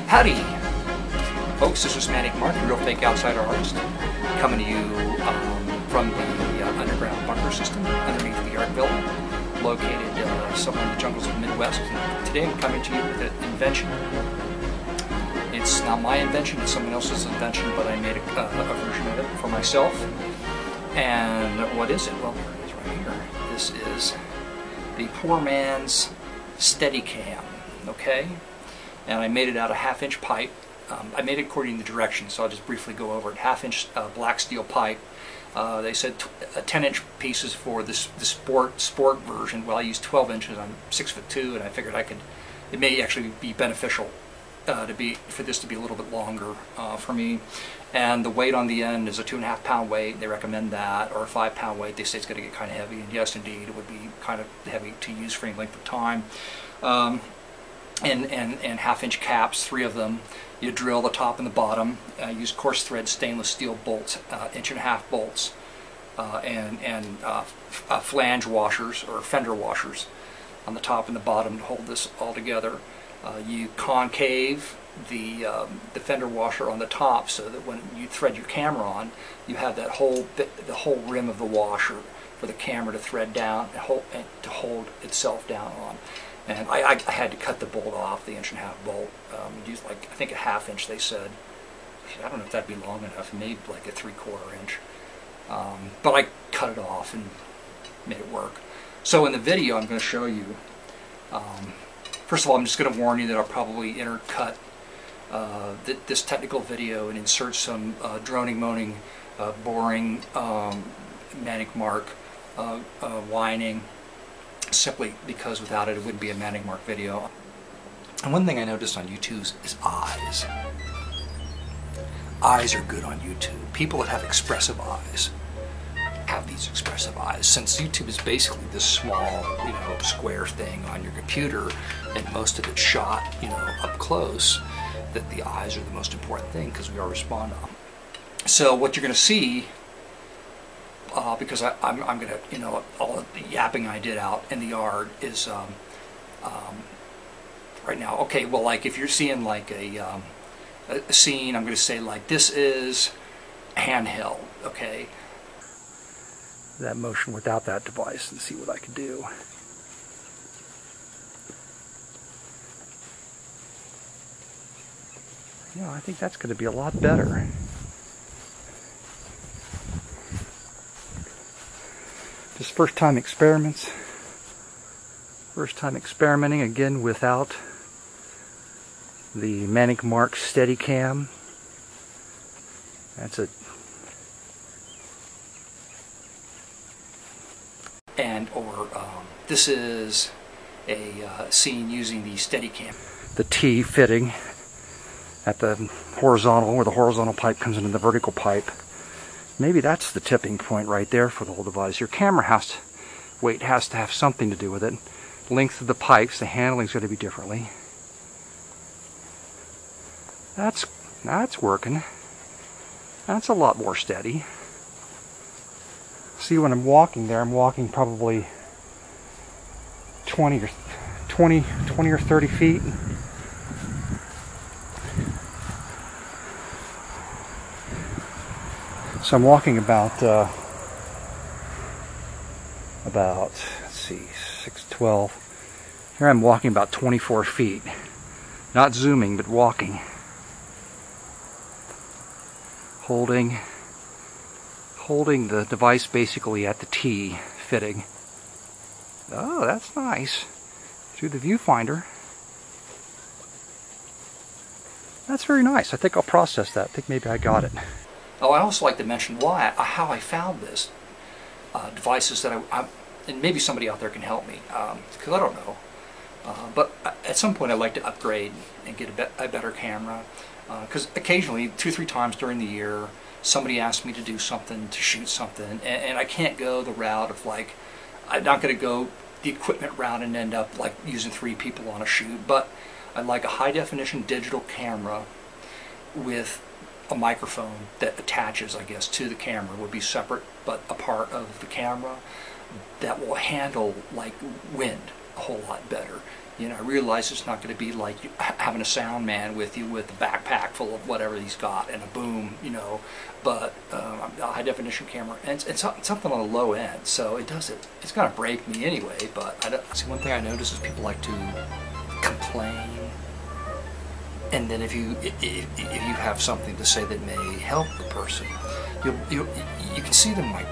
Howdy, folks. This is Manic, the real fake outsider artist, coming to you from the underground bunker system underneath the Yarkville, located somewhere in the jungles of the Midwest. And today I'm coming to you with an invention. It's not my invention, it's someone else's invention, but I made a version of it for myself. And what is it? Well, here it is right here. This is the poor man's Steadicam, okay? And I made it out of half-inch pipe. I made it according to the directions, so I'll just briefly go over it. Half-inch black steel pipe. They said 10-inch pieces for the sport version. Well, I used 12 inches. I'm 6'2", and I figured it may actually be beneficial for this to be a little bit longer for me. And the weight on the end is a 2.5 pound weight. They recommend that, or a 5 pound weight. They say it's going to get kind of heavy, and yes, indeed, it would be kind of heavy to use for any length of time. And half-inch caps, 3 of them. You drill the top and the bottom. Use coarse thread stainless steel bolts, 1.5 inch bolts, and flange washers or fender washers on the top and the bottom to hold this all together. You concave the fender washer on the top so that when you thread your camera on, you have that the whole rim of the washer for the camera to thread down and to hold itself down on. And I had to cut the bolt off, the 1.5 inch bolt. Used I think a 1/2 inch. They said. I don't know if that'd be long enough. Maybe like a 3/4 inch. But I cut it off and made it work. So in the video, I'm going to show you. First of all, I'm just going to warn you that I'll probably intercut this technical video and insert some droning, moaning, boring, Manic Mark whining. Simply because without it, it wouldn't be a Manic Mark video. And one thing I noticed on YouTube is eyes. Eyes are good on YouTube. People that have expressive eyes have these expressive eyes. Since YouTube is basically this small, square thing on your computer, and most of it's shot, up close, that the eyes are the most important thing because we all respond to them. So what you're going to see. Because I'm going to, all of the yapping I did out in the yard is right now. Okay, well, like if you're seeing like a scene, I'm going to say like this is handheld. Okay, that motion without that device and see what I can do. I think that's going to be a lot better. Just first time experimenting again without the Manic Mark Steadicam. That's it. This is a scene using the Steadicam. The T fitting at the horizontal, where the horizontal pipe comes into the vertical pipe. Maybe that's the tipping point right there for the whole device. Your camera weight has to have something to do with it. Length of the pipes, the handling's going to be differently. That's working. That's a lot more steady. See, when I'm walking there, I'm walking probably 20 or 30 feet. So I'm walking about let's see, 6'12". Here I'm walking about 24 feet. Not zooming, but walking. Holding the device basically at the T fitting. Oh, that's nice. Through the viewfinder. That's very nice. I think I'll process that. I think maybe I got it. Oh, I also like to mention how I found this. Devices that and maybe somebody out there can help me, because I don't know. But at some point I'd like to upgrade and get a better camera. Because occasionally, 2-3 times during the year, somebody asks me to do something, to shoot something, and I can't go the route of I'm not going to go the equipment route and end up using 3 people on a shoot. But I'd like a high-definition digital camera with a microphone that attaches, I guess, to the camera, would be separate but a part of the camera, that will handle wind a whole lot better. You know, I realize it's not going to be like having a sound man with you with a backpack full of whatever he's got and a boom, you know, but a high definition camera, and it's something on the low end, so it's going to break me anyway. But see, one thing I notice is people like to complain, and then if you have something to say that may help the person, you can see them like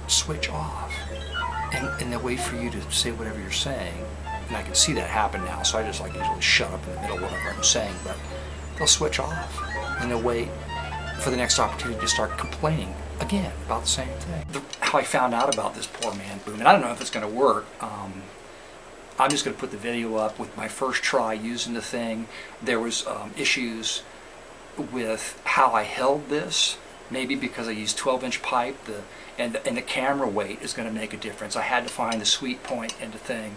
switch off, and they'll wait for you to say whatever you're saying. And I can see that happen now, so I just like usually shut up in the middle of whatever I'm saying, but they'll switch off and they'll wait for the next opportunity to start complaining again about the same thing. How I found out about this poor man boom, and I don't know if it's going to work. I'm just going to put the video up with my first try using the thing. There was issues with how I held this, maybe because I used 12-inch pipe, and the camera weight is going to make a difference. I had to find the sweet point in the thing.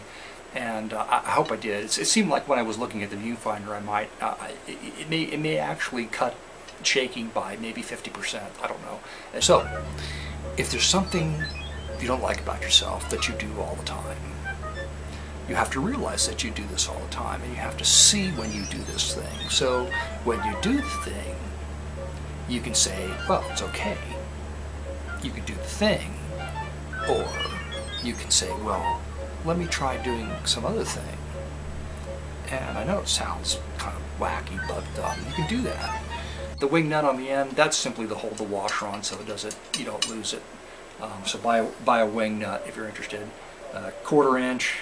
And I hope I did. It seemed like when I was looking at the viewfinder, I might. It may actually cut shaking by maybe 50%. I don't know. So, if there's something you don't like about yourself that you do all the time, you have to realize that you do this all the time, and you have to see when you do this thing. So, when you do the thing, you can say, "Well, it's okay." You can do the thing, or you can say, "Well, let me try doing some other thing." And I know it sounds kind of wacky, but you can do that. The wing nut on the end, that's simply to hold the washer on so you don't lose it. So buy a wing nut if you're interested. Quarter-inch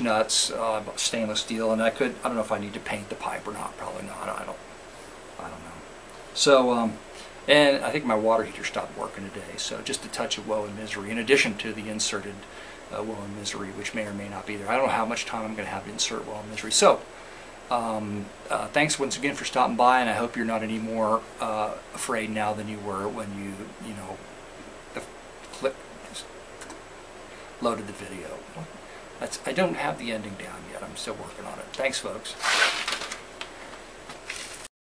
nuts, stainless steel, and I don't know if I need to paint the pipe or not. Probably not. I don't know. So and I think my water heater stopped working today. So just a touch of woe and misery, in addition to the inserted woe and misery, which may or may not be there. I don't know how much time I'm going to have to insert woe and misery. So, thanks once again for stopping by, and I hope you're not any more afraid now than you were when you loaded the video. I don't have the ending down yet. I'm still working on it. Thanks, folks.